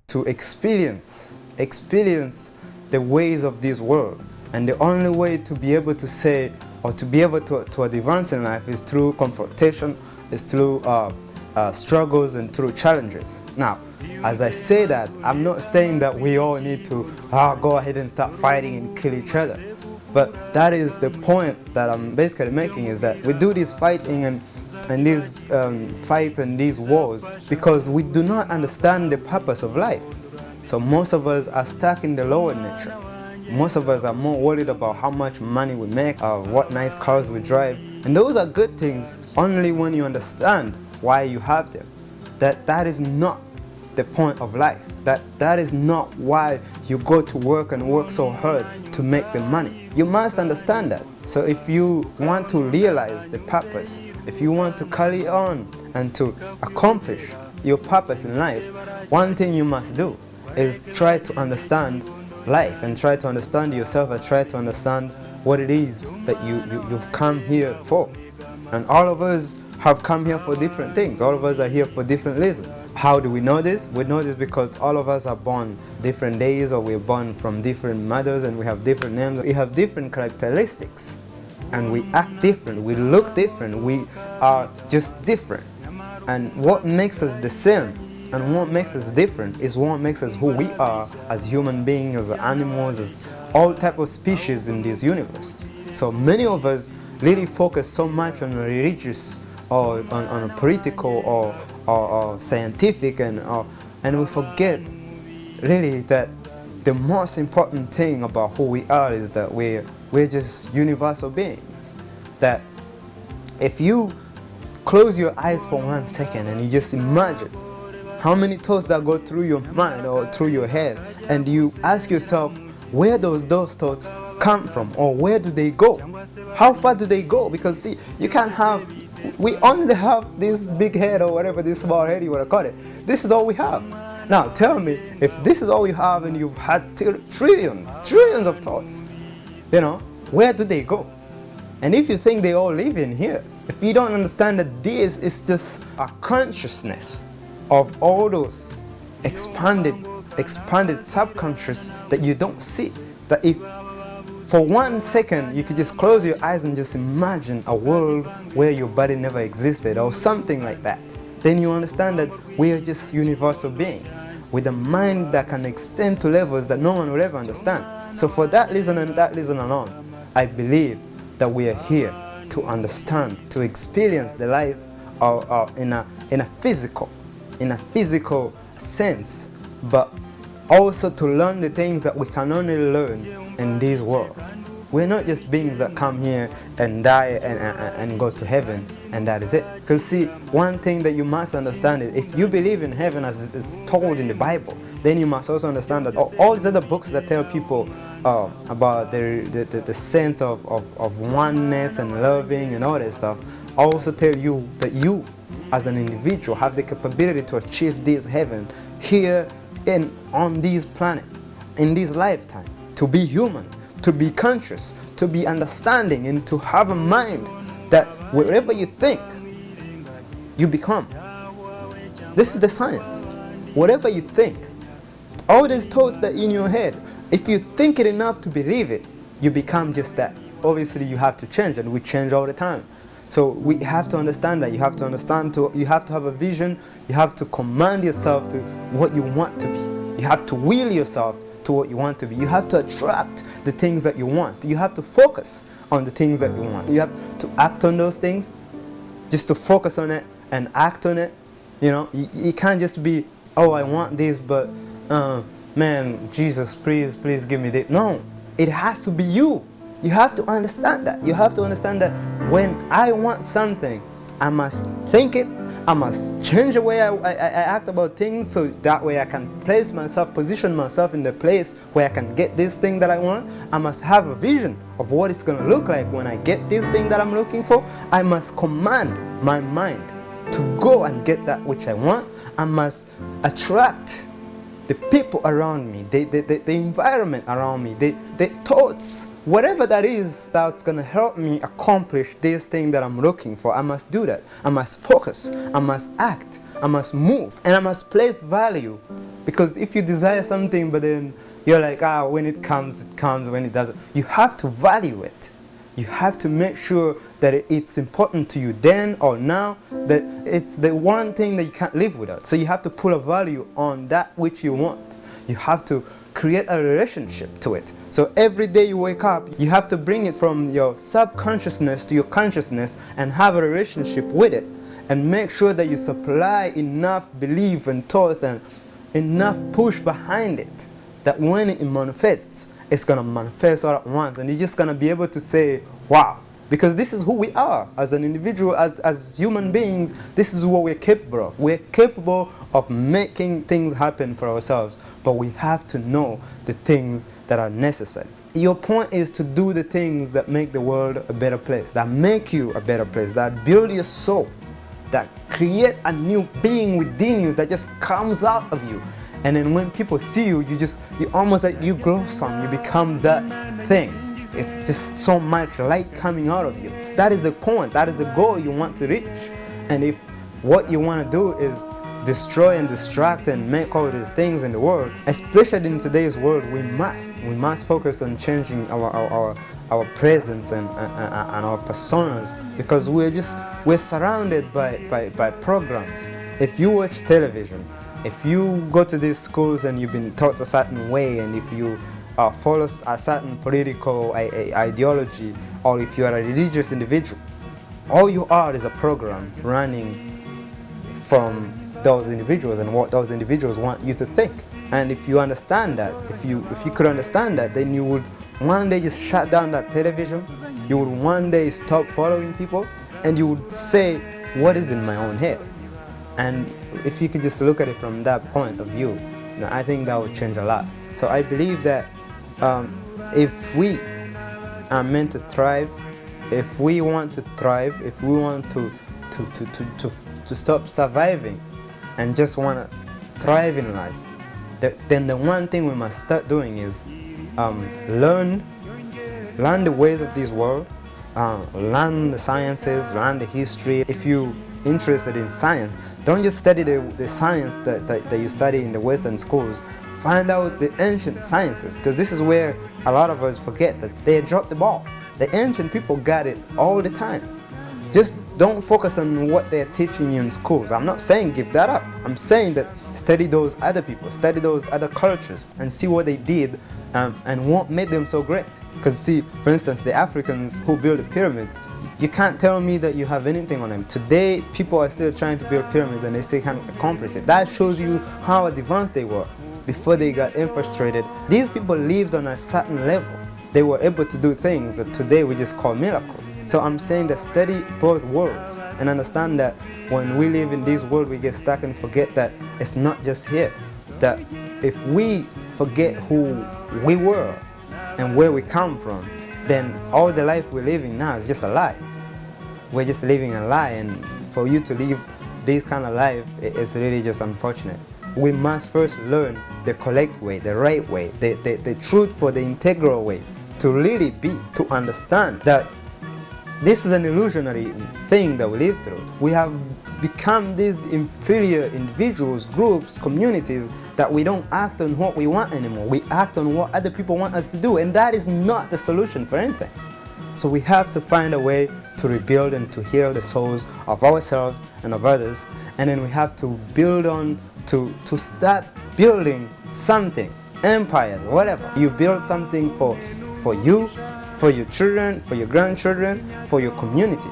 to experience the ways of this world. And the only way to be able to say, or to be able to advance in life, is through confrontation, is through struggles and through challenges. Now, as I say that, I'm not saying that we all need to go ahead and start fighting and kill each other. But that is the point that I'm basically making, is that we do this fighting and these fights and these wars because we do not understand the purpose of life. So most of us are stuck in the lower nature. Most of us are more worried about how much money we make, what nice cars we drive. And those are good things only when you understand why you have them. That is not the point of life. That is not why you go to work and work so hard to make the money. You must understand that. So if you want to realize the purpose, if you want to carry on and to accomplish your purpose in life, one thing you must do is try to understand life and try to understand yourself and try to understand what it is that you've come here for. And all of us have come here for different things. All of us are here for different reasons. How do we know this? We know this because all of us are born different days, or we're born from different mothers, and we have different names. We have different characteristics, and we act different, we look different, we are just different. And what makes us the same and what makes us different is what makes us who we are as human beings, as animals, as all type of species in this universe. So many of us really focus so much on religious or on a political or scientific, and we forget really that the most important thing about who we are is that we're just universal beings. That if you close your eyes for 1 second and you just imagine how many thoughts that go through your mind or through your head, and you ask yourself where those thoughts come from, or where do they go? How far do they go? Because see, you can't have, we only have this big head or whatever, this small head you want to call it. This is all we have. Now tell me, if this is all you have and you've had trillions of thoughts, where do they go? And if you think they all live in here, if you don't understand that this is just a consciousness of all those expanded subconscious that you don't see, that if for 1 second you could just close your eyes and just imagine a world where your body never existed or something like that, then you understand that we are just universal beings with a mind that can extend to levels that no one will ever understand. So for that reason and that reason alone, I believe that we are here to understand, to experience the life in a physical sense, but also to learn the things that we can only learn in this world. We're not just beings that come here and die and go to heaven and that is it. Because see, one thing that you must understand is, if you believe in heaven as it's told in the Bible, then you must also understand that all these other books that tell people about the sense of oneness and loving and all that stuff also tell you that you as an individual have the capability to achieve this heaven here on this planet, in this lifetime, to be human, to be conscious, to be understanding, and to have a mind that wherever you think, you become. This is the science. Whatever you think, all these thoughts that are in your head, if you think it enough to believe it, you become just that. Obviously you have to change, and we change all the time. So we have to understand that. You have to understand, you have to have a vision, you have to command yourself to what you want to be. You have to will yourself to what you want to be. You have to attract the things that you want. You have to focus on the things that you want. You have to act on those things, just to focus on it and act on it. You can't just be, oh, I want this, but man, Jesus, please give me this. No, it has to be you. You have to understand that. You have to understand that when I want something, I must think it, I must change the way I act about things, so that way I can position myself in the place where I can get this thing that I want. I must have a vision of what it's going to look like when I get this thing that I'm looking for. I must command my mind to go and get that which I want. I must attract the people around me, the environment around me, the thoughts, whatever that is that's going to help me accomplish this thing that I'm looking for. I must do that. I must focus. I must act. I must move. And I must place value Because if you desire something but then you're like, when it comes, when it doesn't, you have to value it. You have to make sure that it's important to you then or now, that it's the one thing that you can't live without. So you have to put a value on that which you want. You have to create a relationship to it. So every day you wake up, you have to bring it from your subconsciousness to your consciousness and have a relationship with it. And make sure that you supply enough belief and thought and enough push behind it, that when it manifests, it's going to manifest all at once. And you're just going to be able to say, wow. Because this is who we are as an individual, as human beings. This is what we're capable of. We're capable of making things happen for ourselves. But we have to know the things that are necessary. Your point is to do the things that make the world a better place, that make you a better place, that build your soul, that create a new being within you that just comes out of you. And then when people see you, you almost like you glow some, you become that thing. It's just so much light coming out of you. That is the point, that is the goal you want to reach. And if what you want to do is destroy and distract and make all these things in the world, especially in today's world, we must focus on changing our presence and our personas, because we're surrounded by programs. If you watch television, if you go to these schools and you've been taught a certain way, and if you follow a certain political ideology, or if you are a religious individual, all you are is a program running from those individuals and what those individuals want you to think. And if you understand that, if you could understand that, then you would one day just shut down that television. You would one day stop following people, and you would say, what is in my own head? And if you could just look at it from that point of view, I think that would change a lot. So I believe that if we are meant to thrive, if we want to thrive, if we want to stop surviving and just want to thrive in life, then the one thing we must start doing is learn the ways of this world, learn the sciences, learn the history. If you're interested in science, don't just study the science that you study in the Western schools. Find out the ancient sciences, because this is where a lot of us forget that they dropped the ball. The ancient people got it all the time. Just don't focus on what they're teaching you in schools. I'm not saying give that up. I'm saying that study those other people, study those other cultures, and see what they did and what made them so great. Because see, for instance, the Africans who built the pyramids, you can't tell me that you have anything on them. Today, people are still trying to build pyramids and they still can't accomplish it. That shows you how advanced they were before they got infiltrated. These people lived on a certain level. They were able to do things that today we just call miracles. So I'm saying that study both worlds and understand that when we live in this world, we get stuck and forget that it's not just here. That if we forget who we were and where we come from, then all the life we're living now is just a lie. We're just living a lie, and for you to live this kind of life, it's really just unfortunate. We must first learn the correct way, the right way, the truthful, the integral way, to really be, to understand that this is an illusionary thing that we live through. We have become these inferior individuals, groups, communities, that we don't act on what we want anymore. We act on what other people want us to do, and that is not the solution for anything. So we have to find a way to rebuild and to heal the souls of ourselves and of others, and then we have to build on, to start building something, empires, whatever. You build something for you, for your children, for your grandchildren, for your community.